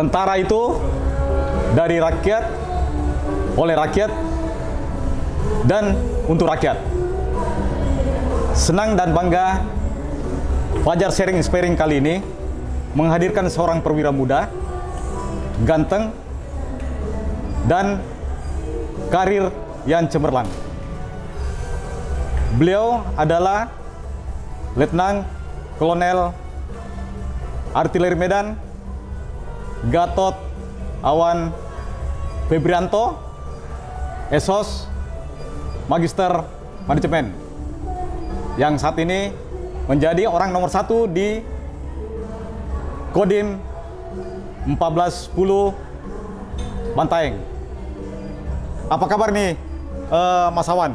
Tentara itu dari rakyat, oleh rakyat, dan untuk rakyat. Senang dan bangga Fajar Sharing Inspiring kali ini menghadirkan seorang perwira muda, ganteng, dan karir yang cemerlang. Beliau adalah Letnan Kolonel Artileri Medan Gatot Awan Febrianto, Esos Magister Manajemen, yang saat ini menjadi orang nomor 1 di Kodim 1410 Bantaeng. Apa kabar nih, Mas Awan?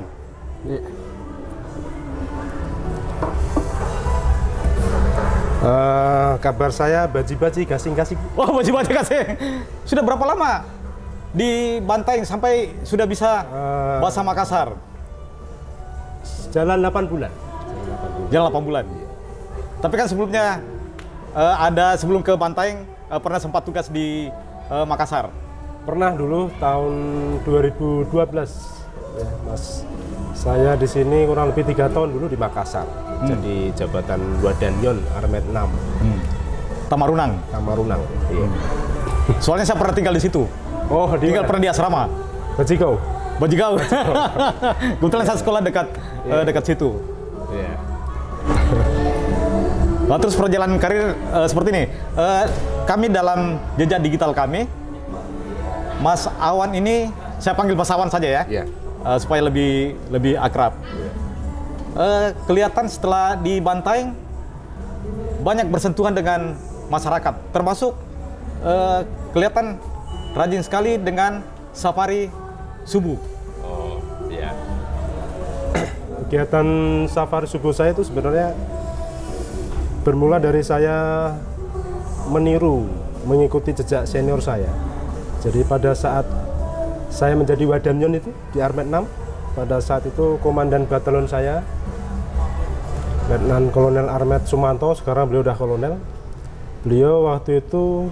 Kabar saya baji-baji gasing-gasing. Oh, baji-baji gasing. Sudah berapa lama di Bantaeng sampai sudah bisa bahasa Makassar? Jalan 8 bulan. Jalan 8 bulan. Tapi kan sebelumnya ada sebelum ke Bantaeng pernah sempat tugas di Makassar. Pernah dulu tahun 2012, ya, Mas. Saya di sini kurang lebih 3 tahun dulu di Makassar. Jadi jabatan Wadanyon Armet 6. Tamarunang. Tamarunang. Iya. Soalnya saya pernah tinggal di situ. Oh, tinggal pernah di asrama. Bajigau. Bajigau. Kebetulan saya sekolah dekat dekat situ. Iya. Nah, terus perjalanan karir seperti ini. Kami dalam jejak digital kami, Mas Awan ini, saya panggil Mas Awan saja ya, supaya lebih akrab. Kelihatan setelah di Bantaeng banyak bersentuhan dengan masyarakat, termasuk kelihatan rajin sekali dengan safari subuh. Oh, iya. Kegiatan safari subuh saya itu sebenarnya bermula dari saya mengikuti jejak senior saya. Jadi pada saat saya menjadi Wadanyon itu di Armet 6, pada saat itu komandan batalon saya, Letnan Kolonel Armet Sumanto, sekarang beliau udah kolonel. Beliau waktu itu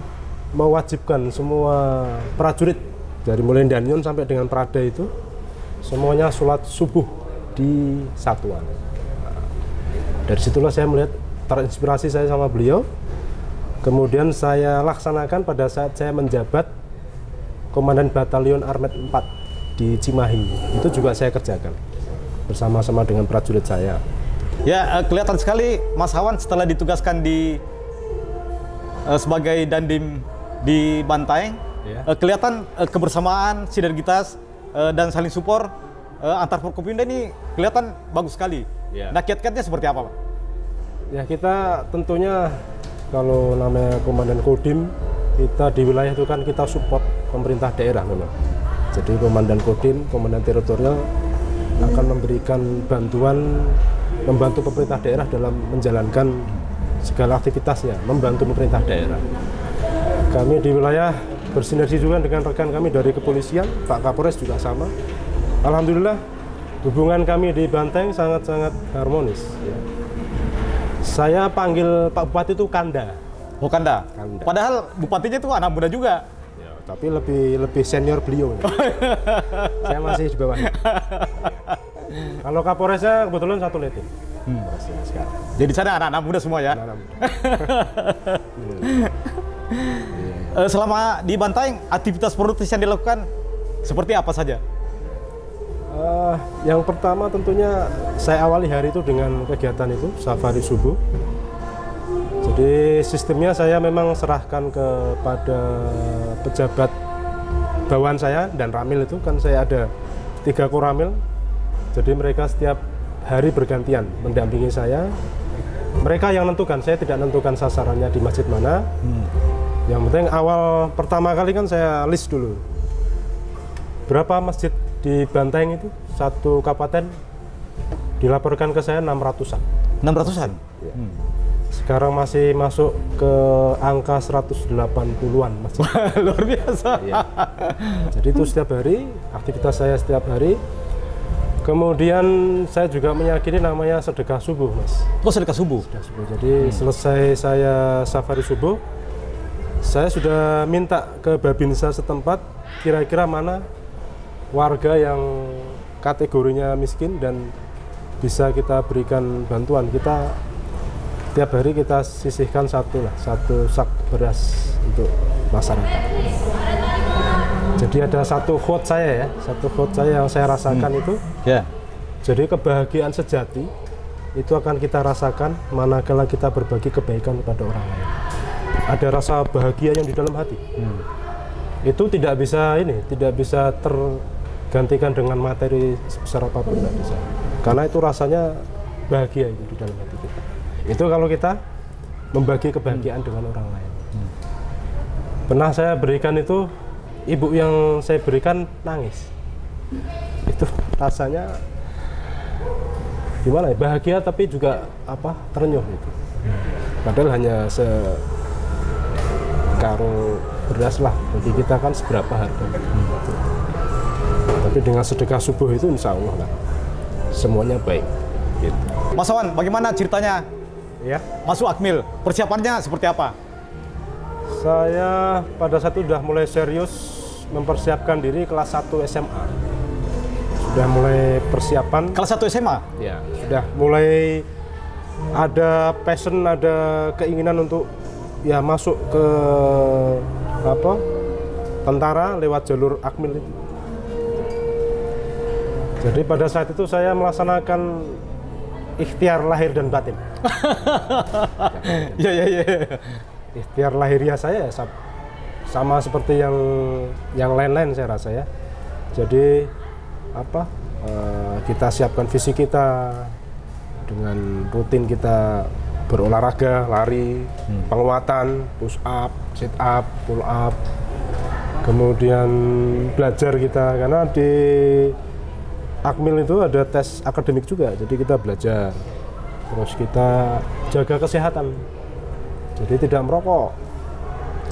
mewajibkan semua prajurit dari mulai Danyon sampai dengan Prada itu semuanya sholat subuh di satuan. Dari situlah saya melihat, terinspirasi saya sama beliau. Kemudian saya laksanakan pada saat saya menjabat Komandan Batalion Armet 4 di Cimahi. Itu juga saya kerjakan bersama-sama dengan prajurit saya. Ya, kelihatan sekali Mas Awan setelah ditugaskan di sebagai Dandim di Bantaeng, kelihatan kebersamaan, sinergitas dan saling support antar Forkopimda ini kelihatan bagus sekali. Nah, kiat-kiatnya seperti apa, Pak? Ya, kita tentunya kalau namanya Komandan Kodim, kita di wilayah itu kan kita support pemerintah daerah memang. Jadi Komandan Kodim, Komandan Teritorial akan memberikan bantuan, membantu pemerintah daerah dalam menjalankan segala aktivitasnya, membantu pemerintah daerah. Kami di wilayah bersinergi juga dengan rekan kami dari kepolisian, Pak Kapolres juga sama. Alhamdulillah hubungan kami di Bantaeng sangat-sangat harmonis. Ya. Saya panggil Pak Bupati itu Kanda. Oh, Kanda. Padahal bupatinya itu anak muda juga. Ya, tapi lebih senior beliau. Saya masih di bawahnya. Kalau Kapolresnya kebetulan satu leting. Jadi sana anak-anak muda semua ya? Anak-anak muda. Selama di Bantaeng, aktivitas produktif yang dilakukan seperti apa saja? Yang pertama tentunya saya awali hari itu dengan kegiatan itu, safari subuh. Jadi sistemnya saya memang serahkan kepada pejabat bawahan saya dan Ramil itu, kan saya ada 3 koramil. Jadi mereka setiap hari bergantian mendampingi saya. Mereka yang menentukan, saya tidak menentukan sasarannya di masjid mana. Yang penting awal pertama kali kan saya list dulu. Berapa masjid di Bantaeng itu, satu kabupaten dilaporkan ke saya 600-an. 600-an? Ya. Sekarang masih masuk ke angka 180-an masjid. Luar biasa. Ya. Jadi itu setiap hari, aktivitas saya setiap hari. Kemudian saya juga meyakini namanya sedekah subuh, Mas. Oh, sedekah subuh? Sedekah subuh. Jadi selesai saya safari subuh, Saya sudah minta ke Babinsa setempat kira-kira mana warga yang kategorinya miskin dan bisa kita berikan bantuan. Kita tiap hari kita sisihkan satu sak beras untuk masyarakat. Jadi ada satu quote saya yang saya rasakan itu. Jadi kebahagiaan sejati itu akan kita rasakan manakala kita berbagi kebaikan kepada orang lain. Ada rasa bahagia yang di dalam hati. Itu tidak bisa tergantikan dengan materi sebesar apapun, tidak bisa. Karena itu rasanya bahagia itu di dalam hati kita. Itu kalau kita membagi kebahagiaan dengan orang lain. Pernah saya berikan itu, ibu yang saya berikan nangis. Itu rasanya gimana ya? Bahagia tapi juga terenyuh itu. Padahal hanya sekarung beras lah, bagi kita kan seberapa harganya. Tapi dengan sedekah subuh itu insya Allah lah semuanya baik. Gitu. Mas Awan, bagaimana ceritanya? Ya. Masuk Akmil, persiapannya seperti apa? Saya pada saat itu sudah mulai serius mempersiapkan diri kelas 1 SMA. Sudah mulai persiapan. Kelas 1 SMA? Ya, sudah mulai ada passion, ada keinginan untuk ya masuk ke tentara lewat jalur Akmil itu. Jadi pada saat itu saya melaksanakan ikhtiar lahir dan batin. Ya. Ikhtiar lahiriah saya sama seperti yang lain-lain saya rasa ya. Jadi kita siapkan fisik kita dengan rutin kita berolahraga, lari, penguatan, push up, sit up, pull up. Kemudian belajar kita karena di Akmil itu ada tes akademik juga, jadi kita belajar. Terus kita jaga kesehatan. Jadi tidak merokok.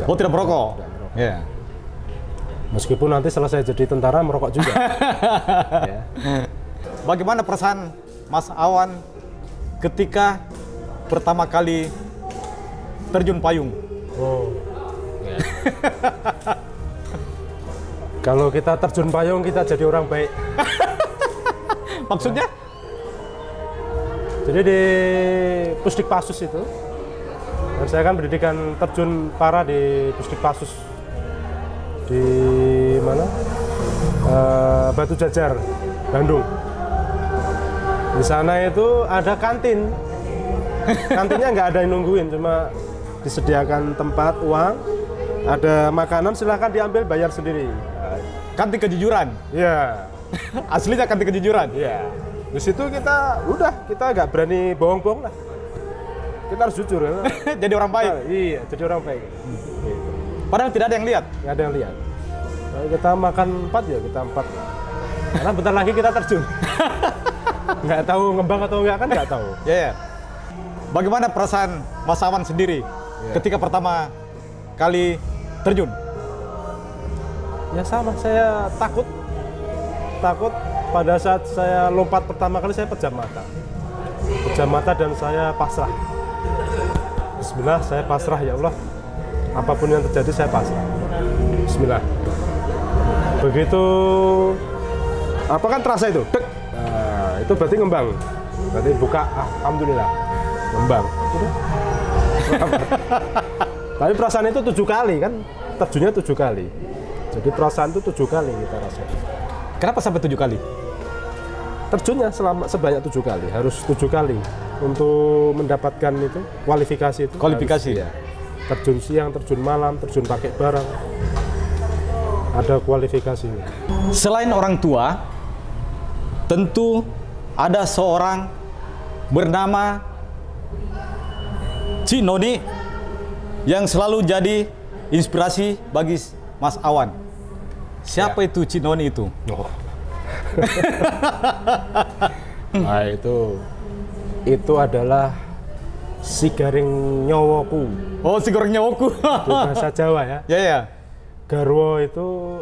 Oh, tidak merokok? Ya. Meskipun nanti selesai jadi tentara merokok juga. Ya. Bagaimana perasaan Mas Awan ketika pertama kali terjun payung? Ya. Kalau kita terjun payung kita jadi orang baik. Maksudnya? Jadi di Pusdikpasus itu, dan saya kan pendidikan terjun para di Pusdikpasus di mana? Batu Jajar, Bandung. Di sana itu ada kantin. Kantinnya nggak ada yang nungguin, cuma disediakan tempat, uang, ada makanan, silahkan diambil, bayar sendiri. Kantin kejujuran? Iya. Aslinya kantin kejujuran? Iya. Di situ kita nggak berani bohong-bohong lah. Kita harus jujur. Ya. Jadi orang baik? Iya, jadi orang baik. Gitu. Padahal tidak ada yang lihat? Nggak ada yang lihat. Kalau kita makan 4 ya kita 4. Karena bentar lagi kita terjun. Nggak tahu ngembang atau enggak kan nggak tahu. Ya. Bagaimana perasaan Mas Awan sendiri ketika pertama kali terjun? Ya sama, saya takut pada saat saya lompat pertama kali saya pejam mata dan saya pasrah. Bismillah, saya pasrah ya Allah, apapun yang terjadi saya pasrah. Bismillah. Begitu kan terasa itu dek, nah, itu berarti ngembang, berarti buka, alhamdulillah ngembang. Tapi perasaan itu 7 kali kan, terjunnya 7 kali. Jadi perasaan itu 7 kali kita rasakan. Kenapa sampai 7 kali? Terjunnya sebanyak 7 kali, harus 7 kali untuk mendapatkan itu kualifikasi itu. Kualifikasi harus, ya. Terjun siang, terjun malam, terjun pakai barang, ada kualifikasinya. Selain orang tua, tentu ada seorang bernama Cik Noni yang selalu jadi inspirasi bagi Mas Awan. Siapa itu Cik Noni itu? Nah, itu adalah si garing nyawaku. Oh, si garing nyawaku. Bahasa Jawa ya. Ya. Garwo itu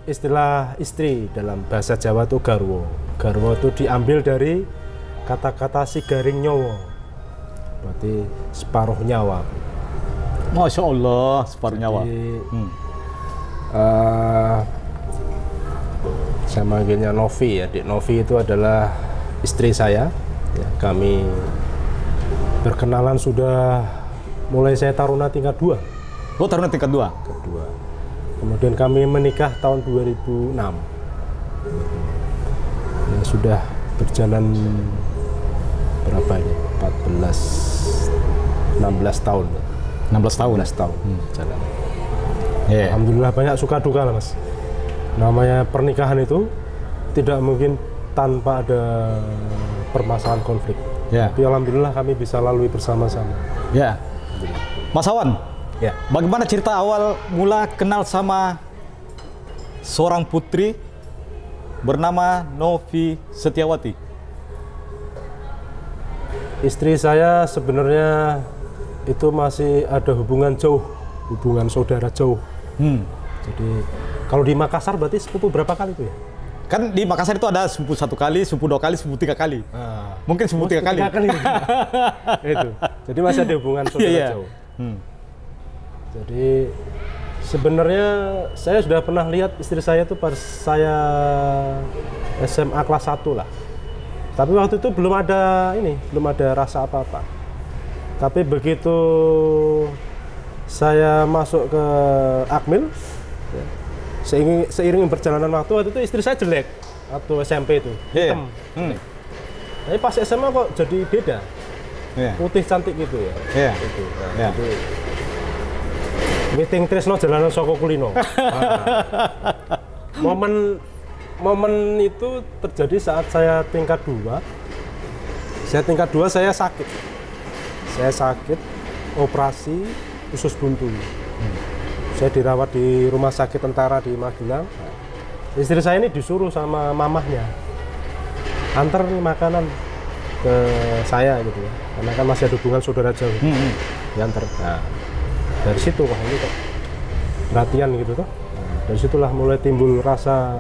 istilah istri, dalam bahasa Jawa itu garwo. Garwo itu diambil dari kata-kata si garing nyawa. Berarti separuh nyawa. Masya Allah, separuh nyawa. Saya manggilnya Novi ya. Dik Novi itu adalah istri saya. Ya, kami berkenalan sudah mulai saya taruna tingkat 2. Oh, taruna tingkat 2? Kedua. Kemudian kami menikah tahun 2006. Ya, sudah berjalan berapa ini? 16 tahun. 16 tahun? 16 tahun jalan. Yeah. Alhamdulillah banyak suka duka lah Mas. Namanya pernikahan itu tidak mungkin tanpa ada permasalahan konflik. Yeah. Tapi alhamdulillah kami bisa lalui bersama-sama. Ya. Mas Awan, Ya. bagaimana cerita awal mula kenal sama seorang putri bernama Novi Setiawati? Istri saya sebenarnya itu masih ada hubungan jauh, hubungan saudara jauh. Jadi kalau di Makassar berarti sepupu berapa kali itu ya? Kan di Makassar itu ada sepupu 1 kali, sepupu 2 kali, sepupu 3 kali. Mungkin sepupu 3 kali. 3 kali. Itu. Jadi masih ada hubungan saudara jauh. Jadi sebenarnya saya sudah pernah lihat istri saya itu pas saya SMA kelas 1 lah. Tapi waktu itu belum ada rasa apa-apa. Tapi begitu saya masuk ke Akmil, ya, seiring perjalanan waktu itu istri saya jelek waktu SMP itu, hitam. Tapi pas SMA kok jadi beda, putih cantik gitu ya. Gitu. Nah, jadi meeting Tresno jalanan Soko Kulino. Momen itu terjadi saat saya tingkat 2. Saya sakit. Saya sakit, operasi usus buntu. Saya dirawat di rumah sakit tentara di Magelang. Istri saya ini disuruh sama mamahnya antar makanan ke saya gitu ya, karena kan masih ada hubungan saudara jauh. Diantar. Nah, dari situ wah ini kok perhatian gitu toh. Dari situlah mulai timbul rasa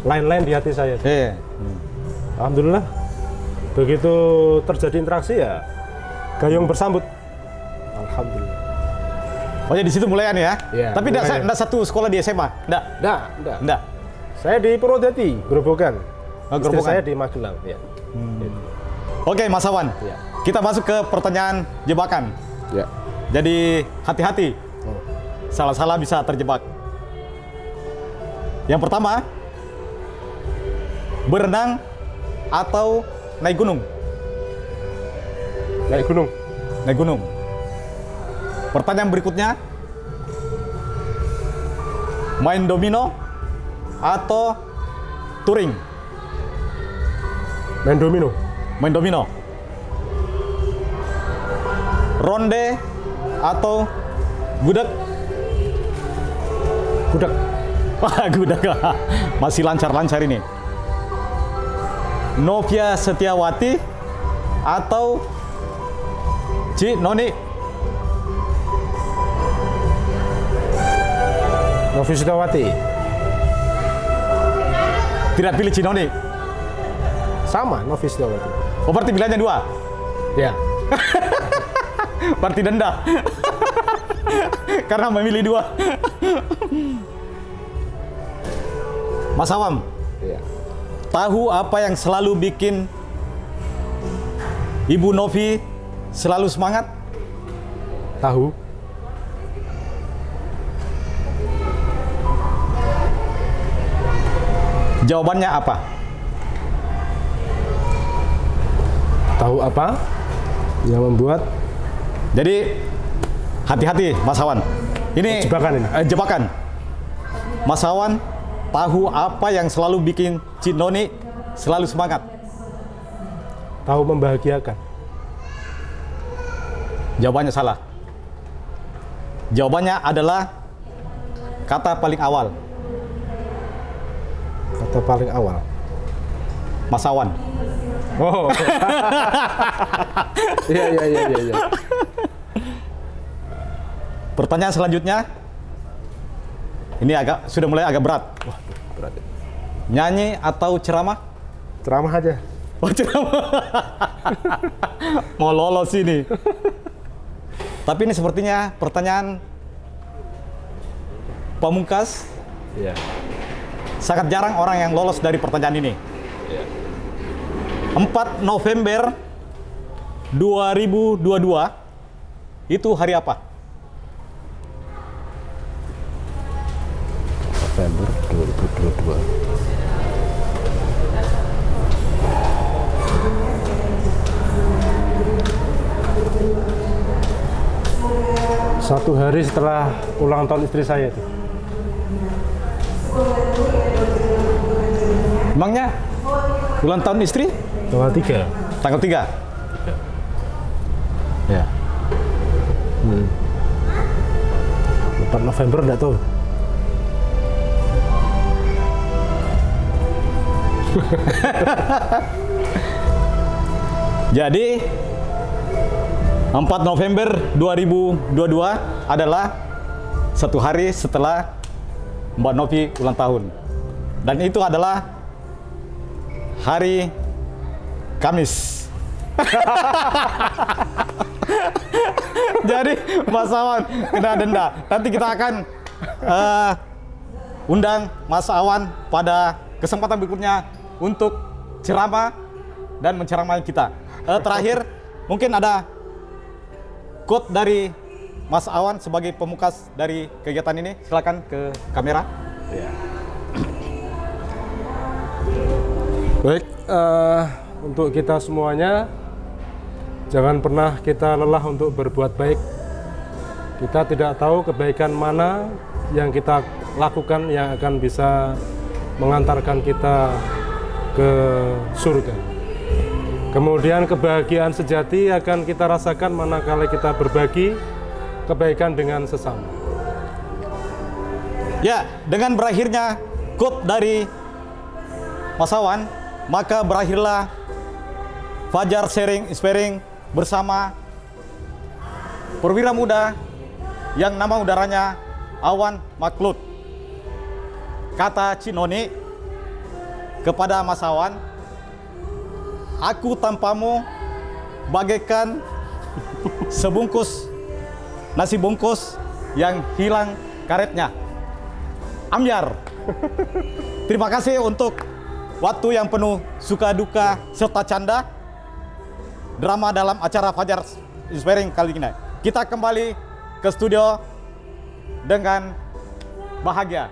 lain-lain di hati saya. Alhamdulillah begitu terjadi interaksi ya gayung bersambut. Alhamdulillah. Oh ya di situ mulai ya? Ya. Tapi enggak satu sekolah di SMA? Enggak. Saya di Purwodadi, Grobogan. Istri Grobogan. saya di Magelang. Ya. Oke, Mas Awan. Ya. Kita masuk ke pertanyaan jebakan. Ya. Jadi hati-hati. Salah-salah bisa terjebak. Yang pertama, berenang atau naik gunung? Naik gunung. Naik gunung. Pertanyaan berikutnya, main domino atau touring? Main domino. Main domino. Ronde atau gudeg? Gudeg. Wah, gudeg. Masih lancar-lancar ini. Novia Setiawati atau Ci Noni? Novi Setiawati. Tidak pilih Ci Noni? Sama, Novi Setiawati. Oh, berarti pilihannya 2? Ya. Berarti denda. Karena memilih 2. Mas Awam, Ya. tahu apa yang selalu bikin Ibu Novi selalu semangat? Tahu. Jawabannya apa? Tahu apa yang membuat? Jadi hati-hati Mas Awan. Ini jebakan ini. Jebakan. Mas Awan tahu apa yang selalu bikin Ci Noni selalu semangat? Tahu membahagiakan. Jawabannya salah. Jawabannya adalah kata paling awal. Kata paling awal. Mas Awan. Oh. Iya. Pertanyaan selanjutnya. Ini sudah mulai agak berat. Wah, berat. Nyanyi atau ceramah? Ceramah aja. Oh, ceramah. Mau lolos ini. Tapi ini sepertinya pertanyaan pamungkas. Iya. Sangat jarang orang yang lolos dari pertanyaan ini. Iya. 4 November 2022 itu hari apa? November 2022. Satu hari setelah ulang tahun istri saya itu. Emangnya ulang tahun istri? Tanggal 3. Tanggal 3? Ya. 4 November enggak tahu. Jadi 4 November 2022 adalah satu hari setelah Mbak Novi ulang tahun. Dan itu adalah hari Kamis. Jadi Mas Awan kena denda. Nanti kita akan undang Mas Awan pada kesempatan berikutnya untuk ceramah dan menceramai kita. Terakhir, mungkin ada quote dari Mas Awan sebagai pemungkas dari kegiatan ini. Silakan ke kamera. Ya. Baik, untuk kita semuanya, jangan pernah kita lelah untuk berbuat baik. Kita tidak tahu kebaikan mana yang kita lakukan yang akan bisa mengantarkan kita ke surga. Kemudian kebahagiaan sejati akan kita rasakan manakala kita berbagi kebaikan dengan sesama. Ya, dengan berakhirnya quote dari Mas Awan, maka berakhirlah Fajar Sharing Inspiring bersama perwira muda yang nama udaranya Awan Maklud. Kata Cinoni kepada Mas Awan, aku tanpamu bagaikan sebungkus nasi bungkus yang hilang karetnya. Ambyar. Terima kasih untuk waktu yang penuh suka duka serta canda drama dalam acara Fajar Inspiring kali ini. Kita kembali ke studio dengan bahagia.